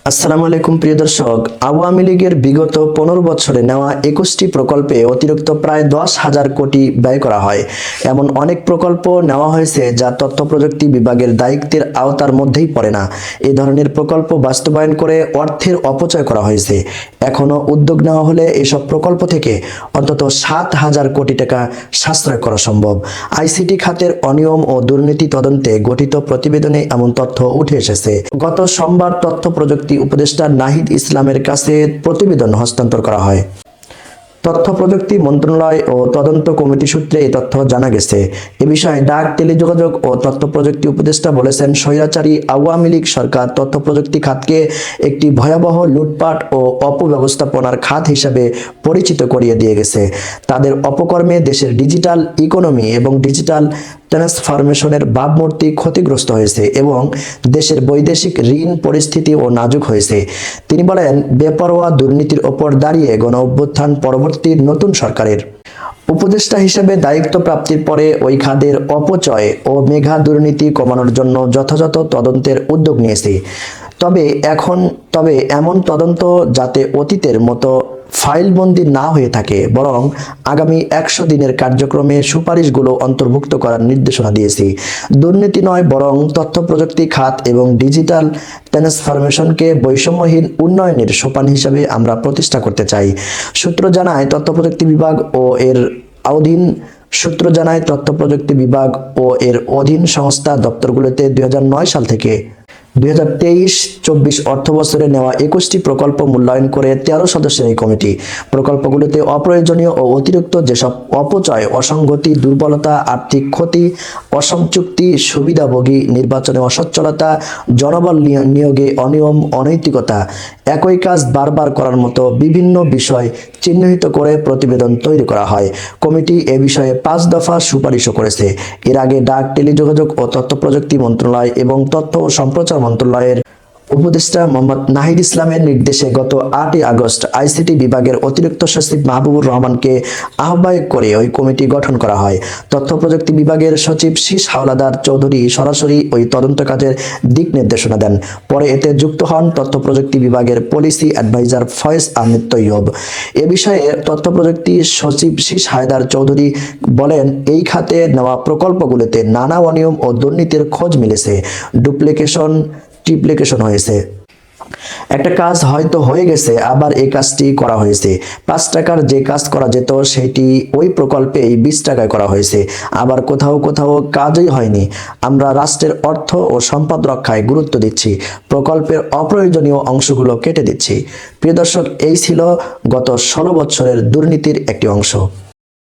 আসসালামু আলাইকুম প্রিয় দর্শক, আওয়ামী লীগের বিগত 15 বছরে নেওয়া 21টি প্রকল্পে অতিরিক্ত প্রায় 10,000 কোটি ব্যয় করা হয়। এমন অনেক প্রকল্প নেওয়া হয়েছে যা তথ্য প্রযুক্তি বিভাগের দায়িত্বের আওতার মধ্যেই পড়ে না। এই ধরনের প্রকল্প বাস্তবায়ন করে অর্থের অপচয় করা হয়েছে। এখনো উদ্যোগ নেওয়া হলে এসব প্রকল্প থেকে অন্তত 7,000 কোটি টাকা সাশ্রয় করা সম্ভব। আইসিটি খাতের অনিয়ম ও দুর্নীতি তদন্তে গঠিত প্রতিবেদনে এমন তথ্য উঠে এসেছে। গত সোমবার তথ্য প্রযুক্তি উপদেষ্টা নাহিদ ইসলামের কাছে প্রতিবেদন হস্তান্তর করা হয়। তথ্য প্রযুক্তি মন্ত্রণালয় ও তদন্ত কমিটি সূত্রে এই তথ্য জানা গেছে। এ বিষয়ে ডাক, টেলিযোগাযোগ ও তথ্য প্রযুক্তি উপদেষ্টা বলেছেন, স্বৈরাচারী আওয়ামী লীগ সরকার তথ্য প্রযুক্তি খাতকে একটি ভয়াবহ লুটপাট ও অপব্যবস্থাপনার খাত হিসেবে পরিচিত করিয়ে দিয়ে গেছে। তাদের অপকর্মে দেশের ডিজিটাল ইকোনমি এবং ডিজিটাল ট্রান্সফরমেশনের ভাবমূর্তি ক্ষতিগ্রস্ত হয়েছে এবং দেশের বৈদেশিক ঋণ পরিস্থিতিও নাজুক হয়েছে। তিনি বলেন, বেপরোয়া দুর্নীতির ওপর দাঁড়িয়ে গণ অভ্যুত্থান পরবর্তী নতুন সরকারের উপদেষ্টা হিসেবে দায়িত্ব প্রাপ্তির পরে ওই খাতের অপচয় ও মেঘা দুর্নীতি কমানোর জন্য যথাযথ তদন্তের উদ্যোগ নিয়েছি। তবে এমন তদন্ত যাতে অতীতের মতো ফাইলবন্দি না হয়ে থাকে, বরং আগামী 100 দিনের কার্যক্রমে সুপারিশগুলো অন্তর্ভুক্ত করার নির্দেশনা দিয়েছি। দুর্নীতি নয়, বরং তথ্য প্রযুক্তি খাত এবং ডিজিটাল ট্রান্সফরমেশনকে বৈষম্যহীন উন্নয়নের সোপান হিসেবে আমরা প্রতিষ্ঠা করতে চাই। সূত্র জানায় তথ্য প্রযুক্তি বিভাগ ও এর অধীন সংস্থা দপ্তরগুলোতে 2009 সাল থেকে 2023-24 অর্থবছরে নেওয়া 21টি প্রকল্প মূল্যায়ন করে 13 সদস্যের এই কমিটি প্রকল্পগুলোতে অপ্রয়োজনীয় ও অতিরিক্ত যেসব অপচয়, অসঙ্গতি, দুর্বলতা, আর্থিক ক্ষতি, অসংযুক্তি, সুবিধাভোগী নির্বাচনে অসচ্ছলতা, জনবল নিয়োগে অনিয়ম, অনৈতিকতা, একই কাজ বারবার করার মতো বিভিন্ন বিষয় চিহ্নিত করে প্রতিবেদন তৈরি করা হয়। কমিটি এ বিষয়ে 5 দফা সুপারিশও করেছে। এর আগে ডাক, টেলিযোগাযোগ ও তথ্য প্রযুক্তি মন্ত্রণালয় এবং তথ্য ও সম্প্রচার মন্ত্রণালয়ের উপদেষ্টা মোহাম্মদ নাহিদ ইসলামের নির্দেশে গত 8 আগস্ট আইসিটি বিভাগের অতিরিক্ত সচিব মাহবুবুর রহমানকে আহ্বায়ক করে ওই কমিটি গঠন করা হয়। তথ্য প্রযুক্তি বিভাগের সচিব শীষ হাওলাদার চৌধুরী সরাসরি ওই তদন্ত কাজের দিক নির্দেশনা দেন। পরে এতে যুক্ত হন তথ্য প্রযুক্তি বিভাগের পলিসি অ্যাডভাইজার ফয়েজ আহমেদ তৈয়ব। এ বিষয়ে তথ্য প্রযুক্তি সচিব শীষ হায়দার চৌধুরী বলেন, এই খাতে নেওয়া প্রকল্পগুলোতে নানা অনিয়ম ও দুর্নীতির খোঁজ মিলেছে। ট্রিপ্লিকেশন হয়েছে। একটা কাজ হয়তো হয়ে গেছে, আবার এই কাজটি করা হয়েছে। 5 টাকার যে কাজ করা যেত সেটি ওই প্রকল্পেই 20 টাকায় করা হয়েছে। আবার কোথাও কোথাও কাজই হয়নি। আমরা রাষ্ট্রের অর্থ ও সম্পদ রক্ষায় গুরুত্ব দিচ্ছি, প্রকল্পের অপ্রয়োজনীয় অংশগুলো কেটে দিচ্ছি। প্রিয় দর্শক, এই ছিল গত 16 বছরের দুর্নীতির একটি অংশ।